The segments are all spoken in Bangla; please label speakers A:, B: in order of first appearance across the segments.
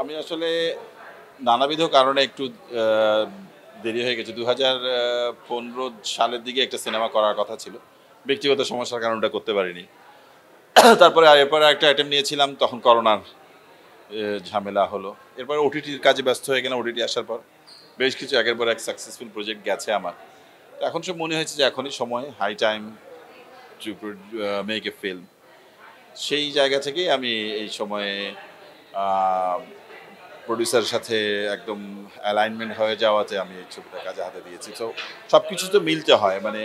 A: আমি আসলে নানাবিধ কারণে একটু দেরি হয়ে গেছে। ২০১৫ সালের দিকে একটা সিনেমা করার কথা ছিল। ব্যক্তিগত সমস্যার কারণে ওটা করতে পারিনি। তারপরে এরপরে একটা আইটেম নিয়েছিলাম, তখন করোনার ঝামেলা হলো। এরপরে ওটিটির কাজে ব্যস্ত হয়ে গেলাম। ওটিটি আসার পর বেশ কিছু একের পর এক সাকসেসফুল প্রজেক্ট গেছে আমার। তো এখন সব মনে হয়েছে যে এখনই সময়, high time to make a film. সেই জায়গা থেকেই আমি এই সময়ে প্রডিউসারের সাথে একদম অ্যালাইনমেন্ট হয়ে যাওয়াতে আমি এই ছবিটা কাজে হাতে দিয়েছি। তো সব কিছু তো মিলতে হয়, মানে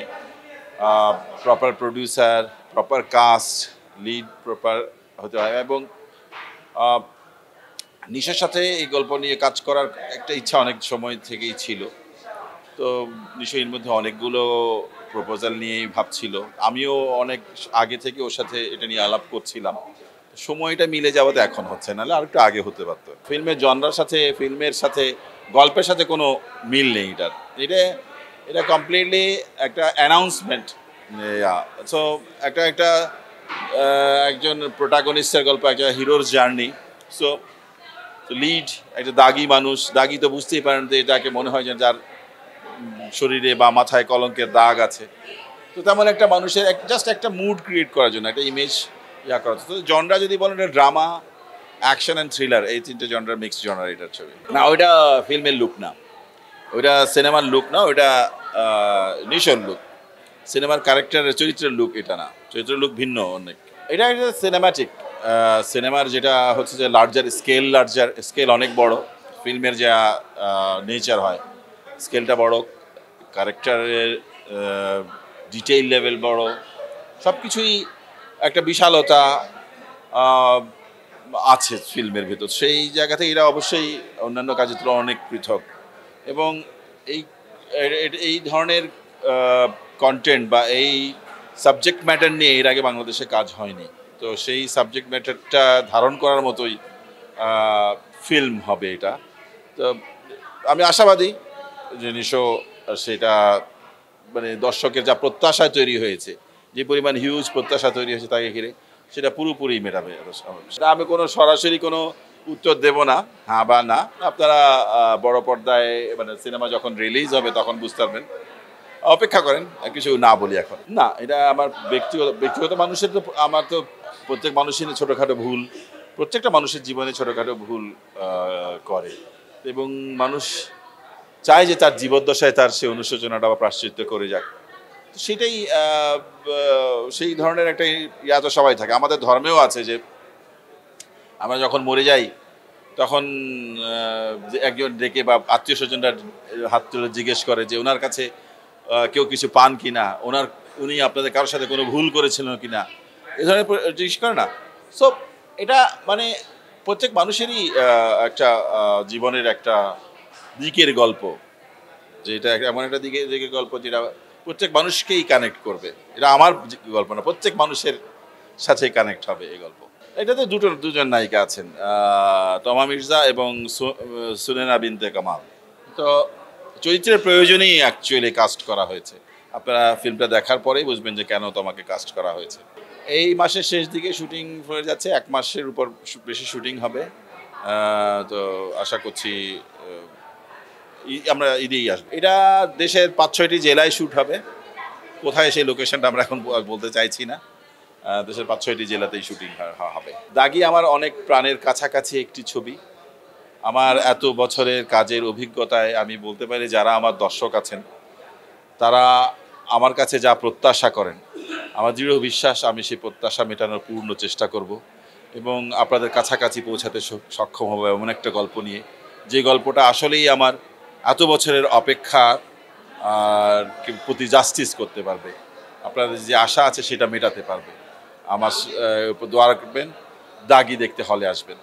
A: proper producer, proper cast, lead proper হতে হয়। এবং নিশার সাথে এই গল্প নিয়ে কাজ করার একটা ইচ্ছা অনেক সময় থেকেই ছিল। তো নিশ্চয়ই এর মধ্যে অনেকগুলো প্রপোজাল নিয়েই ভাবছিল। আমিও অনেক আগে থেকে ওর সাথে এটা নিয়ে আলাপ করছিলাম। সময়টা মিলে যাওয়াতে এখন হচ্ছে, নাহলে আর একটু আগে হতে পারতো। ফিল্মের জনরার সাথে, ফিল্মের সাথে, গল্পের সাথে কোনো মিল নেই এটার। এটা কমপ্লিটলি একটা অ্যানাউন্সমেন্ট। সো একটা একজন প্রোটাগনিস্টের গল্প, একটা হিরোর জার্নি। সো লিড একটা দাগি মানুষ, দাগি তো বুঝতেই পারেন যে এটাকে মনে হয় যে যার শরীরে বা মাথায় কলঙ্কের দাগ আছে। তো তেমন একটা মানুষের জাস্ট একটা মুড ক্রিয়েট করার জন্য, একটা ইমেজ করা। তো জনরা যদি বলেন এটা ড্রামা, অ্যাকশন অ্যান্ড থ্রিলার, এই তিনটে জনরার মিক্স জনরার এটার ছবি না। ওইটা ফিল্মের লুক না, ওইটা সিনেমার লুক না, ওইটা নিশোর লুক। সিনেমার ক্যারেক্টারের চরিত্রের লুক এটা না, চরিত্রের লুক ভিন্ন অনেক। এটা একটা সিনেমাটিক সিনেমার যেটা হচ্ছে যে লার্জার স্কেল অনেক বড়। ফিল্মের যা নেচার হয়, স্কেলটা বড়, ক্যারেক্টারের ডিটেইল লেভেল বড়, সব কিছুই একটা বিশালতা আছে ফিল্মের ভেতর। সেই জায়গাতে এরা অবশ্যই অন্যান্য কাজের তুলনায় অনেক পৃথক। এবং এই এই ধরনের কন্টেন্ট বা এই সাবজেক্ট ম্যাটার নিয়ে এর আগে বাংলাদেশে কাজ হয়নি। তো সেই সাবজেক্ট ম্যাটারটা ধারণ করার মতোই ফিল্ম হবে এটা। তো আমি আশাবাদী যে নিশো সেটা, মানে দর্শকের যা প্রত্যাশা তৈরি হয়েছে, যে পরিমাণ হিউজ প্রত্যাশা তৈরি হয়েছে তাকে ঘিরে, সেটা পুরোপুরি মেটাবে। আমি কোনো সরাসরি কোনো উত্তর দেব না, হ্যাঁ বা না। আপনারা বড় পর্দায়, মানে সিনেমা যখন রিলিজ হবে তখন বুঝতে পারবেন। অপেক্ষা করেন, কিছু না বলি এখন। না, এটা আমার ব্যক্তিগত মানুষের তো, আমার তো প্রত্যেক মানুষেরই ছোটোখাটো ভুল, প্রত্যেকটা মানুষের জীবনে ছোটোখাটো ভুল করে। এবং মানুষ চায় যে তার জীবদ্দশায় তার সে অনুশোচনাটা বা প্রায়শ্চিত্ত করে যাক। তো সেটাই সেই ধরনের একটা ইয়া তো সবাই থাকে। আমাদের ধর্মেও আছে যে আমরা যখন মরে যাই তখন একজন ডেকে বা আত্মীয় স্বজনরা হাত তুলে জিজ্ঞেস করে যে ওনার কাছে কেউ কিছু পান কি না, উনি আপনাদের কারোর সাথে কোনো ভুল করেছিলেন কি না, এ ধরনের জিজ্ঞেস করে না। সো এটা মানে প্রত্যেক মানুষেরই একটা জীবনের একটা দিকের গল্প, যে এটা এমন একটা দিকের গল্প যেটা প্রত্যেক মানুষকেই কানেক্ট করবে। এটা আমার গল্প না, প্রত্যেক মানুষের সাথে কানেক্ট হবে এই গল্প। এটাতে দুজন নায়িকা আছেন, তমা মির্জা এবং সুনেনা বিনতে কামাল। তো চরিত্রের প্রয়োজনেই অ্যাকচুয়ালি কাস্ট করা হয়েছে। আপনারা ফিল্মটা দেখার পরেই বুঝবেন যে কেন তোমাকে কাস্ট করা হয়েছে। এই মাসের শেষ দিকে শুটিং হয়ে যাচ্ছে, 1 মাসের উপর বেশি শুটিং হবে। তো আশা করছি আমরা ঈদেই আসবো। এটা দেশের 5-6টি জেলায় শ্যুট হবে। কোথায় সেই লোকেশনটা আমরা এখন বলতে চাইছি না। দেশের 5-6টি জেলাতেই শুটিং হবে। দাগি আমার অনেক প্রাণের কাছাকাছি একটি ছবি। আমার এত বছরের কাজের অভিজ্ঞতায় আমি বলতে পারি, যারা আমার দর্শক আছেন তারা আমার কাছে যা প্রত্যাশা করেন, আমার দৃঢ় বিশ্বাস আমি সেই প্রত্যাশা মেটানোর পূর্ণ চেষ্টা করব এবং আপনাদের কাছাকাছি পৌঁছাতে সক্ষম হবো এমন একটা গল্প নিয়ে, যে গল্পটা আসলেই আমার এত বছরের অপেক্ষা প্রতি জাস্টিস করতে পারবে, আপনাদের যে আশা আছে সেটা মেটাতে পারবে। আমার দোয়া রাখবেন, দাগি দেখতে হলে আসবেন।